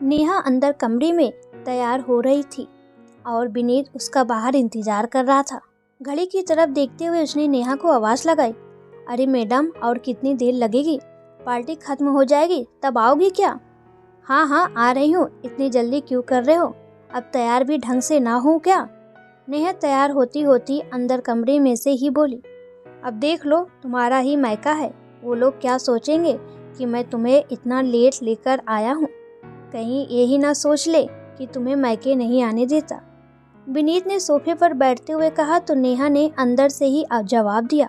नेहा अंदर कमरे में तैयार हो रही थी और विनीत उसका बाहर इंतजार कर रहा था। घड़ी की तरफ देखते हुए उसने नेहा को आवाज़ लगाई, अरे मैडम, और कितनी देर लगेगी? पार्टी खत्म हो जाएगी तब आओगी क्या? हाँ हाँ आ रही हूँ, इतनी जल्दी क्यों कर रहे हो? अब तैयार भी ढंग से ना हो क्या? नेहा तैयार होती होती अंदर कमरे में से ही बोली, अब देख लो, तुम्हारा ही मायका है, वो लोग क्या सोचेंगे कि मैं तुम्हें इतना लेट लेकर आया हूँ। कहीं यही ना सोच ले कि तुम्हें मायके नहीं आने देता। विनीत ने सोफे पर बैठते हुए कहा तो नेहा ने अंदर से ही जवाब दिया,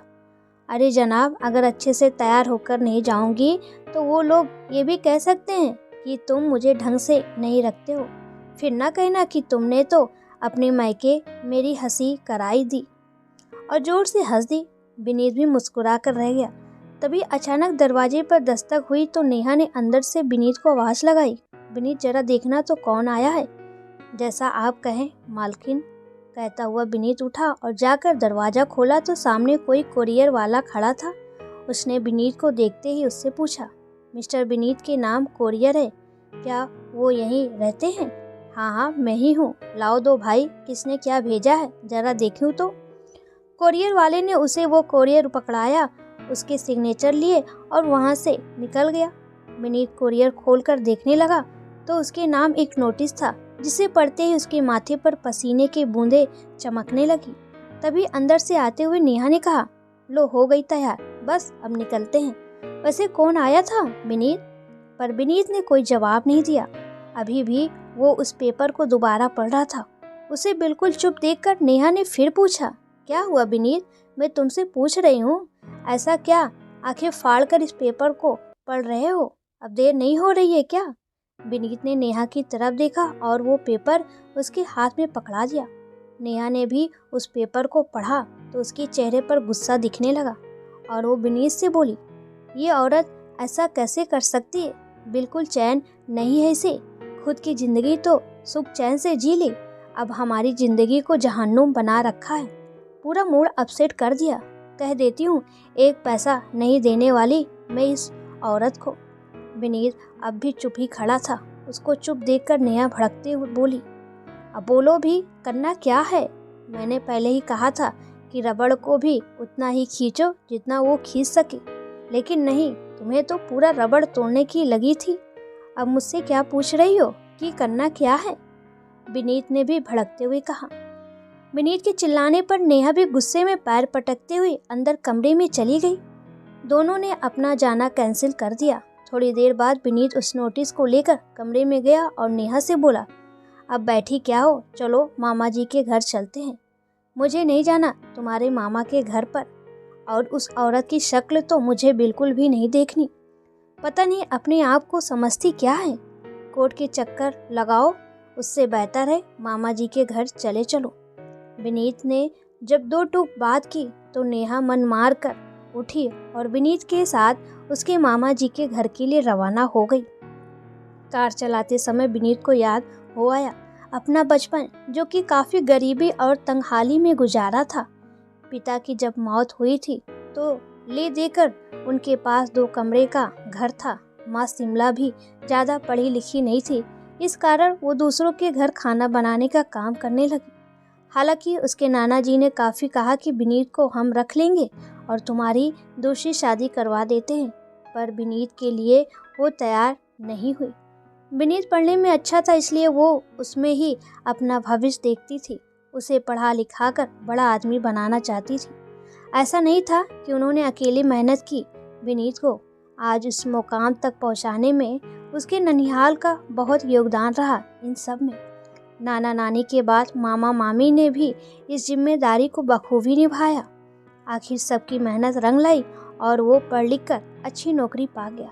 अरे जनाब, अगर अच्छे से तैयार होकर नहीं जाऊंगी तो वो लोग ये भी कह सकते हैं कि तुम मुझे ढंग से नहीं रखते हो। फिर ना कहना कि तुमने तो अपने मायके मेरी हंसी कराई दी। और जोर से हंस दी। विनीत भी मुस्कुरा कर रह गया। तभी अचानक दरवाजे पर दस्तक हुई तो नेहा ने अंदर से विनीत को आवाज़ लगाई, विनीत जरा देखना तो कौन आया है। जैसा आप कहें मालकिन, कहता हुआ विनीत उठा और जाकर दरवाज़ा खोला तो सामने कोई कोरियर वाला खड़ा था। उसने विनीत को देखते ही उससे पूछा, मिस्टर विनीत के नाम कोरियर है क्या? वो यहीं रहते हैं? हाँ हाँ मैं ही हूँ, लाओ दो भाई, किसने क्या भेजा है जरा देखूँ तो। कोरियर वाले ने उसे वो कोरियर पकड़ाया, उसके सिग्नेचर लिए और वहाँ से निकल गया। विनीत कोरियर खोलकर देखने लगा तो उसके नाम एक नोटिस था, जिसे पढ़ते ही उसके माथे पर पसीने की बूंदें चमकने लगी। तभी अंदर से आते हुए नेहा ने कहा, लो हो गई तैयार, बस अब निकलते हैं। वैसे कौन आया था विनीत? पर विनीत ने कोई जवाब नहीं दिया। अभी भी वो उस पेपर को दोबारा पढ़ रहा था। उसे बिल्कुल चुप देखकर नेहा ने फिर पूछा, क्या हुआ विनीत? मैं तुमसे पूछ रही हूँ, ऐसा क्या आंखें फाड़ कर इस पेपर को पढ़ रहे हो? अब देर नहीं हो रही है क्या? विनीत ने नेहा की तरफ देखा और वो पेपर उसके हाथ में पकड़ा दिया। नेहा ने भी उस पेपर को पढ़ा तो उसके चेहरे पर गुस्सा दिखने लगा और वो विनीत से बोली, ये औरत ऐसा कैसे कर सकती है? बिल्कुल चैन नहीं है इसे। खुद की जिंदगी तो सुख चैन से जी ले, अब हमारी जिंदगी को जहन्नुम बना रखा है। पूरा मूड अपसेट कर दिया। कह देती हूँ, एक पैसा नहीं देने वाली मैं इस औरत को। विनीत अब भी चुप ही खड़ा था। उसको चुप देखकर नेहा भड़कते हुए बोली, अब बोलो भी, करना क्या है? मैंने पहले ही कहा था कि रबड़ को भी उतना ही खींचो जितना वो खींच सके, लेकिन नहीं, तुम्हें तो पूरा रबड़ तोड़ने की लगी थी। अब मुझसे क्या पूछ रही हो कि करना क्या है? विनीत ने भी भड़कते हुए कहा। विनीत के चिल्लाने पर नेहा भी गुस्से में पैर पटकते हुए अंदर कमरे में चली गई। दोनों ने अपना जाना कैंसिल कर दिया। थोड़ी देर बाद विनीत उस नोटिस को लेकर कमरे में गया और नेहा से बोला, अब बैठी क्या हो, चलो मामा जी के घर चलते हैं। मुझे नहीं जाना तुम्हारे मामा के घर पर, और उस औरत की शक्ल तो मुझे बिल्कुल भी नहीं देखनी। पता नहीं अपने आप को समझती क्या है। कोर्ट के चक्कर लगाओ, उससे बेहतर है मामा जी के घर चले चलो। विनीत ने जब दो टूक बात की तो नेहा मन मार कर उठी और विनीत के साथ उसके मामा जी के घर के लिए रवाना हो गई। कार चलाते समय विनीत को याद हो आया अपना बचपन, जो कि काफ़ी गरीबी और तंगहाली में गुजारा था। पिता की जब मौत हुई थी तो ले देकर उनके पास 2 कमरे का घर था। माँ शिमला भी ज़्यादा पढ़ी लिखी नहीं थी, इस कारण वो दूसरों के घर खाना बनाने का काम करने लगी। हालांकि उसके नाना जी ने काफ़ी कहा कि विनीत को हम रख लेंगे और तुम्हारी दूसरी शादी करवा देते हैं, पर विनीत के लिए वो तैयार नहीं हुई। विनीत पढ़ने में अच्छा था, इसलिए वो उसमें ही अपना भविष्य देखती थी। उसे पढ़ा लिखा कर बड़ा आदमी बनाना चाहती थी। ऐसा नहीं था कि उन्होंने अकेली मेहनत की। विनीत को आज इस मुकाम तक पहुंचाने में उसके ननिहाल का बहुत योगदान रहा। इन सब में नाना नानी के बाद मामा मामी ने भी इस जिम्मेदारी को बखूबी निभाया। आखिर सबकी मेहनत रंग लाई और वो पढ़ लिख कर अच्छी नौकरी पा गया।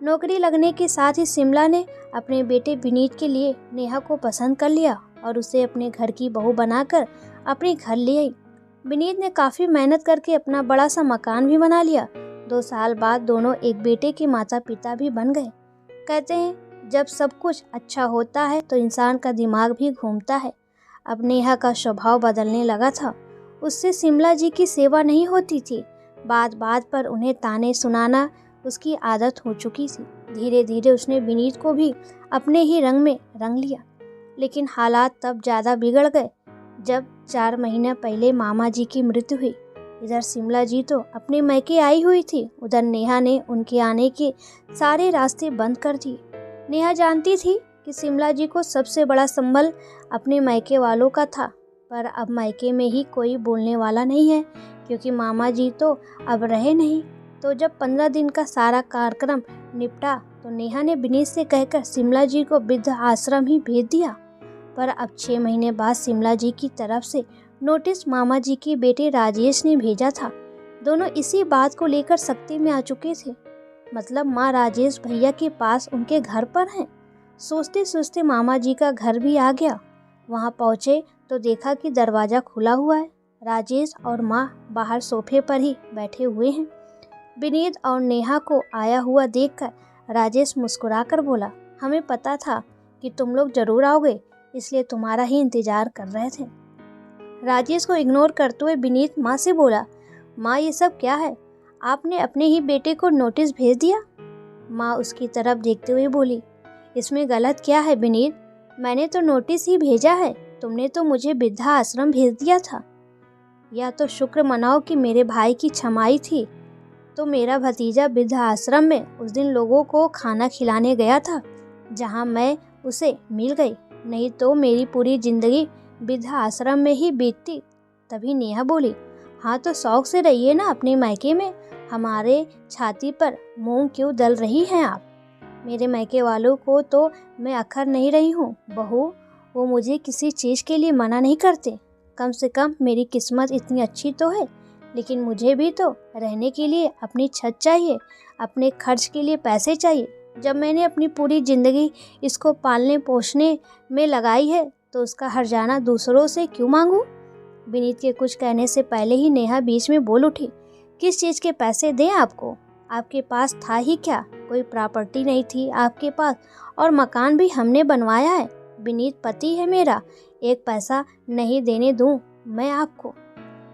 नौकरी लगने के साथ ही शिमला ने अपने बेटे विनीत के लिए नेहा को पसंद कर लिया और उसे अपने घर की बहू बनाकर अपने घर ले आई। विनीत ने काफ़ी मेहनत करके अपना बड़ा सा मकान भी बना लिया। 2 साल बाद दोनों एक बेटे के माता पिता भी बन गए। कहते हैं जब सब कुछ अच्छा होता है तो इंसान का दिमाग भी घूमता है। अब नेहा का स्वभाव बदलने लगा था। उससे शिमला जी की सेवा नहीं होती थी। बात बात पर उन्हें ताने सुनाना उसकी आदत हो चुकी थी। धीरे धीरे उसने विनीत को भी अपने ही रंग में रंग लिया। लेकिन हालात तब ज़्यादा बिगड़ गए जब 4 महीने पहले मामा जी की मृत्यु हुई। इधर शिमला जी तो अपने मैके आई हुई थी, उधर नेहा ने उनके आने के सारे रास्ते बंद कर दिए। नेहा जानती थी कि शिमला जी को सबसे बड़ा संबल अपने मैके वालों का था, पर अब मैके में ही कोई बोलने वाला नहीं है क्योंकि मामा जी तो अब रहे नहीं। तो जब 15 दिन का सारा कार्यक्रम निपटा तो नेहा ने विनीत से कहकर शिमला जी को वृद्ध आश्रम ही भेज दिया। पर अब 6 महीने बाद शिमला जी की तरफ से नोटिस मामा जी के बेटे राजेश ने भेजा था। दोनों इसी बात को लेकर सख्ती में आ चुके थे, मतलब माँ राजेश भैया के पास उनके घर पर हैं। सोचते सोचते मामा जी का घर भी आ गया। वहाँ पहुँचे तो देखा कि दरवाज़ा खुला हुआ है। राजेश और माँ बाहर सोफे पर ही बैठे हुए हैं। विनीत और नेहा को आया हुआ देखकर राजेश मुस्कुराकर बोला, हमें पता था कि तुम लोग जरूर आओगे, इसलिए तुम्हारा ही इंतजार कर रहे थे। राजेश को इग्नोर करते हुए विनीत माँ से बोला, माँ ये सब क्या है, आपने अपने ही बेटे को नोटिस भेज दिया। माँ उसकी तरफ देखते हुए बोली, इसमें गलत क्या है विनीत, मैंने तो नोटिस ही भेजा है, तुमने तो मुझे वृद्धा आश्रम भेज दिया था। या तो शुक्र मनाओ कि मेरे भाई की छमाई थी तो मेरा भतीजा वृद्धा आश्रम में उस दिन लोगों को खाना खिलाने गया था जहां मैं उसे मिल गई, नहीं तो मेरी पूरी जिंदगी वृद्धा आश्रम में ही बीतती। तभी नेहा बोली, हाँ तो शौक से रहिए ना अपने मायके में, हमारे छाती पर मूंग क्यों दल रही हैं आप। मेरे मायके वालों को तो मैं अखर नहीं रही हूँ बहू, वो मुझे किसी चीज़ के लिए मना नहीं करते। कम से कम मेरी किस्मत इतनी अच्छी तो है, लेकिन मुझे भी तो रहने के लिए अपनी छत चाहिए, अपने खर्च के लिए पैसे चाहिए। जब मैंने अपनी पूरी ज़िंदगी इसको पालने पोसने में लगाई है तो उसका हर्जाना दूसरों से क्यों मांगूं। विनीत के कुछ कहने से पहले ही नेहा बीच में बोल उठी, किस चीज़ के पैसे दें आपको, आपके पास था ही क्या, कोई प्रॉपर्टी नहीं थी आपके पास, और मकान भी हमने बनवाया है। विनीत पति है मेरा, एक पैसा नहीं देने दूं मैं आपको।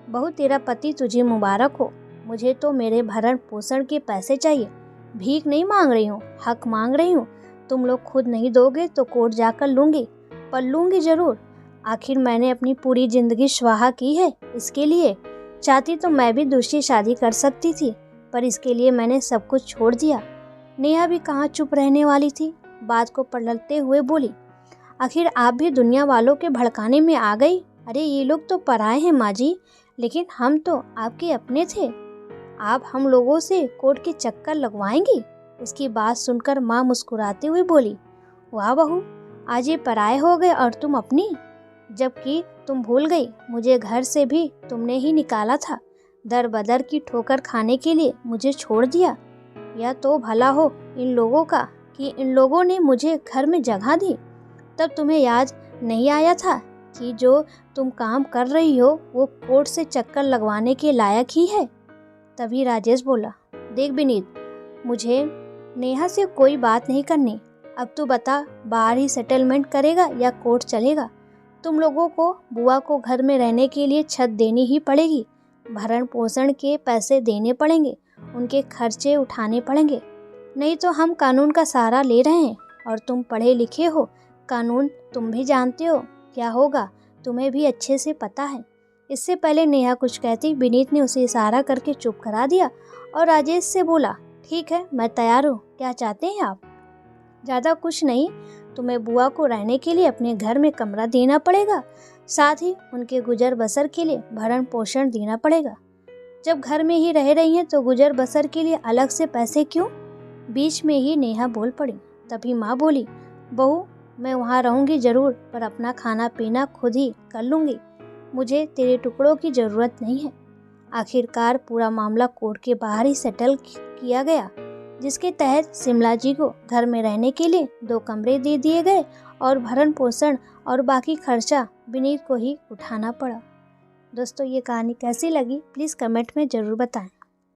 बहू तेरा पति तुझे मुबारक हो, मुझे तो मेरे भरण पोषण के पैसे चाहिए, भीख नहीं मांग रही हूँ, हक मांग रही हूँ। तुम लोग खुद नहीं दोगे तो कोर्ट जाकर लूँगी, पर लूँगी ज़रूर। आखिर मैंने अपनी पूरी ज़िंदगी स्वाहा की है इसके लिए। चाहती तो मैं भी दूसरी शादी कर सकती थी, पर इसके लिए मैंने सब कुछ छोड़ दिया। नेहा भी कहाँ चुप रहने वाली थी, बात को पलटते हुए बोली, आखिर आप भी दुनिया वालों के भड़काने में आ गई। अरे ये लोग तो पराए हैं माँ जी, लेकिन हम तो आपके अपने थे। आप हम लोगों से कोर्ट के चक्कर लगवाएंगी। उसकी बात सुनकर माँ मुस्कुराते हुए बोली, वाह बहू, आज ये पराए हो गए और तुम अपनी, जबकि तुम भूल गई मुझे घर से भी तुमने ही निकाला था, दर बदर की ठोकर खाने के लिए मुझे छोड़ दिया। यह तो भला हो इन लोगों का कि इन लोगों ने मुझे घर में जगह दी। तब तुम्हें याद नहीं आया था कि जो तुम काम कर रही हो वो कोर्ट से चक्कर लगवाने के लायक ही है। तभी राजेश बोला, देख विनीत, मुझे नेहा से कोई बात नहीं करनी। अब तू बता, बाहर ही सेटलमेंट करेगा या कोर्ट चलेगा। तुम लोगों को बुआ को घर में रहने के लिए छत देनी ही पड़ेगी, भरण पोषण के पैसे देने पड़ेंगे, उनके खर्चे उठाने पड़ेंगे, नहीं तो हम कानून का सहारा ले रहे हैं। और तुम पढ़े लिखे हो, कानून तुम भी जानते हो क्या होगा, तुम्हें भी अच्छे से पता है। इससे पहले नेहा कुछ कहती, विनीत ने उसे इशारा करके चुप करा दिया और राजेश से बोला, ठीक है मैं तैयार हूँ, क्या चाहते हैं आप। ज़्यादा कुछ नहीं, तुम्हें बुआ को रहने के लिए अपने घर में कमरा देना पड़ेगा, साथ ही उनके गुजर बसर के लिए भरण पोषण देना पड़ेगा। जब घर में ही रह रही हैं तो गुजर बसर के लिए अलग से पैसे क्यों। बीच में ही नेहा बोल पड़ी। तभी माँ बोली, बहू मैं वहाँ रहूँगी ज़रूर, पर अपना खाना पीना खुद ही कर लूँगी, मुझे तेरे टुकड़ों की ज़रूरत नहीं है। आखिरकार पूरा मामला कोर्ट के बाहर ही सेटल किया गया, जिसके तहत शिमला जी को घर में रहने के लिए 2 कमरे दे दिए गए और भरण पोषण और बाकी खर्चा विनीत को ही उठाना पड़ा। दोस्तों ये कहानी कैसी लगी प्लीज़ कमेंट में ज़रूर बताएं।